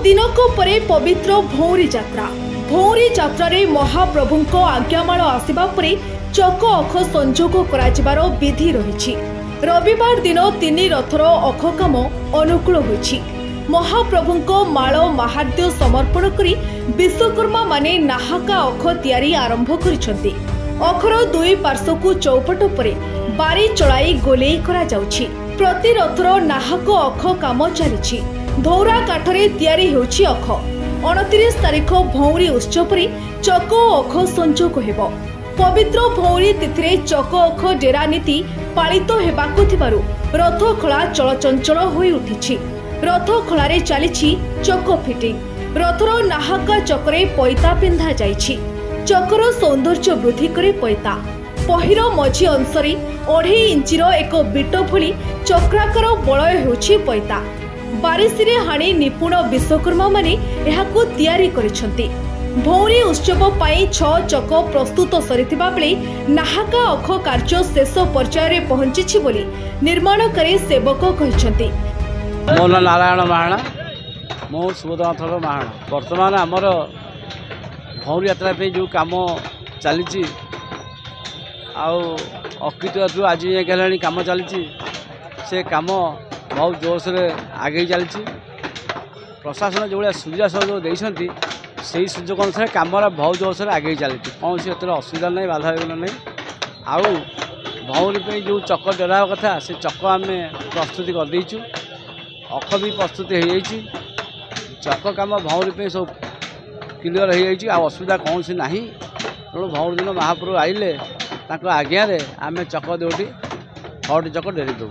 दिनक परे पवित्र भौरी यात्रा रे महाप्रभुंको आज्ञामाल आसिबा परे चक अख संजोग कराजिबार विधि रहिछि। रविवार दिन 3 रथर अख काम अनुकूल होइछि। महाप्रभुंको माळ महाद्य समर्पण करी विश्वकर्मा माने नाहाका अख तैयारी आरंभ करिसंती। अखर दुई पार्श्वकु चौपट परे बारी चलाई गोलेई करा जाउछि। प्रति रथर नाहक अख काम चलिछि। धौरा काठरे तैयारी होछि अख। 29 तारिख भौरी उत्सव रे चक अख संजोग हेबो। पवित्र भौरी तिथिरे चक अख डेरा नीति पालित हेबाकु थिबारु रथ खळा चलचंचल होई उठिछि। रथ खळारे चलिछि चक फिटिंग। रथर नाहका चकरे पैता पिंधा जाइछि। चकर सौंदर्य वृद्धि करे पैता। पहिर मझी अंशरे 2.5 इंचर एक बिट भली चक्राकार बलय होछि पैता। बारिशिरे हाणी निपुण विश्वकर्मा माने एहाकु तैयारी करिसंती। भौरी उत्सव पाई 6 चक प्रस्तुत सरिथिबा बेले नाहाका अख कार्य शेष पर्याय रे पहुंचिछि बोली निर्माणकारी सेवक कहिसंती। मो ना नारायण महाणा, मो सुबोधनाथ महाणा। वर्तमान आमर भौरी यात्रा पे जो काम चली अकृत आज गलानी काम चली से काम बहुत जोश आगे चली। प्रशासन जो सुविधा सुযোগ देती से सुযোগ अनुसार कम बहुत जोश आगे चली। कौन से असुविधा नहीं, बाधा विघ्न नहीं। आउ भौरी पे जो चक डेरा कथा से चक आम प्रस्तुति करदेचु। अख भी प्रस्तुति हो जाइए। चक काम भौरी पे सब क्लियर हो जाइए। असुविधा कौन सी ना। तेणु भौरी दिन महाप्रभु आइले आज्ञा आम चक देवटी 6टी चक डेरी दू।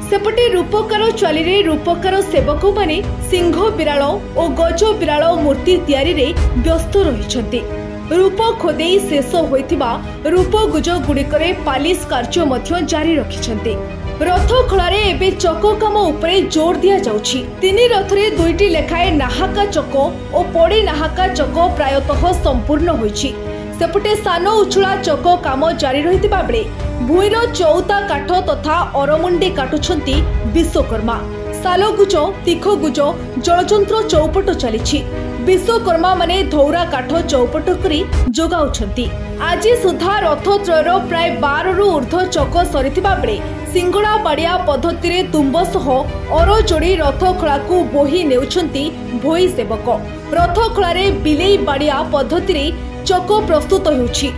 सेपटे रूपकार चाली रे रूपकार सेवक माने सिंह बिराल और गज बिराल मूर्ति तैयारी रे व्यस्त रहिछंती। रूप खोदेई शेष होइतिबा रूप गुज गुड़िकरे पालिश कार्य मध्य जारी रखिछंती। रथ खଳାରେ एबे चक काम उपरे जोर दिया जाउछि। 3 रथरे 2टी लेखाए नाहाका चक और पड़े नाहाका चक प्रायतः संपूर्ण होइछि। सेपटे सान उछुला चक काम जारी रहितिबा बेले भूईर चौता काठ तथा अरमुंडी काटुछंती विश्वकर्मा। सालगुज तीखगुज जलचंत्र चौपट चलिछि। विश्वकर्मा माने धौरा काठ चौपट करी जोगाउछंती। आज सुधा रथ त्रयर प्राय 12 रु ऊर्ध्व चक सरिथिबा बेले सिंगड़ा बाड़िया पद्धति रे तुंब सह अर जोड़ी रथ खଳାକୁ बोही नेउछंती भोई सेवक। रथ खଳାରେ बिलेई बाड़िया पद्धति रे चक प्रस्तुत होउछि।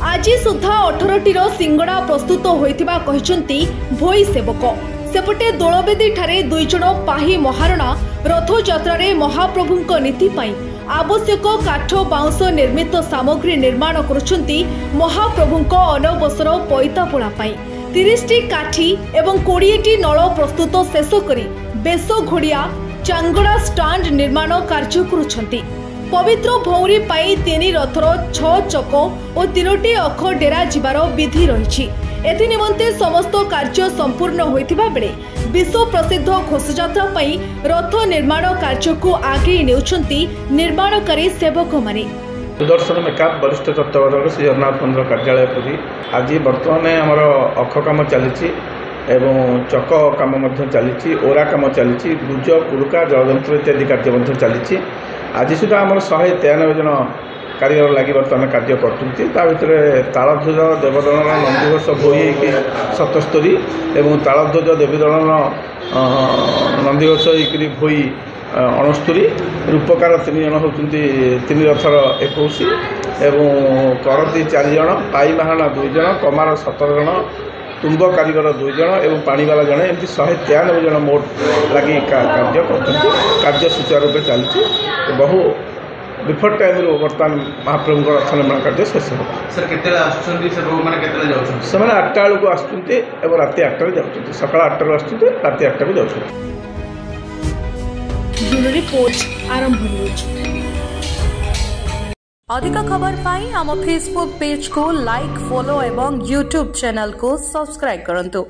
आज सुधा 18टीर सिंगड़ा प्रस्तुत होइतिबा कहिसंती भोई सेवक। सेपटे दोलबेदी ठारे 2 जण पाही महारणा रथ यात्रा रे महाप्रभुंक नीति पाई आवश्यक काठ बाउंस निर्मित सामग्री निर्माण करुछंती। महाप्रभुंक अनवसर पैता पोड़ा पाई 30टी काठी एवं 20टी नल प्रस्तुत शेष करी बेस घोड़िया चांगड़ा स्टांड निर्माण कार्य करुछंती। पवित्र भौरी पाई 3 रथर 6 चक और 3टी अख डेरा जिबार विधि रहिछि। एथि निमंते समस्त कार्य संपूर्ण होइतिबा बेले विश्व प्रसिद्ध घोषयात्रा पाई रथ निर्माण कार्य को आगे नेउछंती निर्माणकारी सेवक माने। सुदर्शन मेकअप वरिष्ठ तत्वावधायक श्री जगन्नाथ मंदिर कार्यालय पुरी। आज बर्तमान आमर अख काम चली एवं चक काम चली, ओरा काम चली, गुज कुरुका जलयंत्र इत्यादि कार्य चली। आज सुधा आम 193 जन कारीगर लगी बर्तमान कार्य कर तालध्वज देवदलन नंदीघोष भोई 77 एवं तालध्वज देवीदलन नंदीघोष भोई 69, रूपकार 3 जन होती 3 रथर 21 एवं करती 4 जन, पाई महारणा 2 जन, कमार 17 जन, तुम्ब कारीगर 2 जन एवं पानीवाला जड़े एमती 193 जन मोट लगी कार्य कार्य सुचारू रूप चलती। बहु बिफोर टाइम बर्तमान महाप्रभु रथ निर्माण कार्य शेष हो। सर केते आछुंती से माने केते जाउछन? से माने 8टा बेलू आछुंती एवं राति 8टा जाउछंती। सकाळ 8टा आछुंती, राति 8टा भी जाउछंती। ब्यूरो रिपोर्ट आरंभ न्यूज। अधिक खबर पाई आम फेसबुक पेज को लाइक, फॉलो एवं यूट्यूब चैनल को सब्सक्राइब करंतु।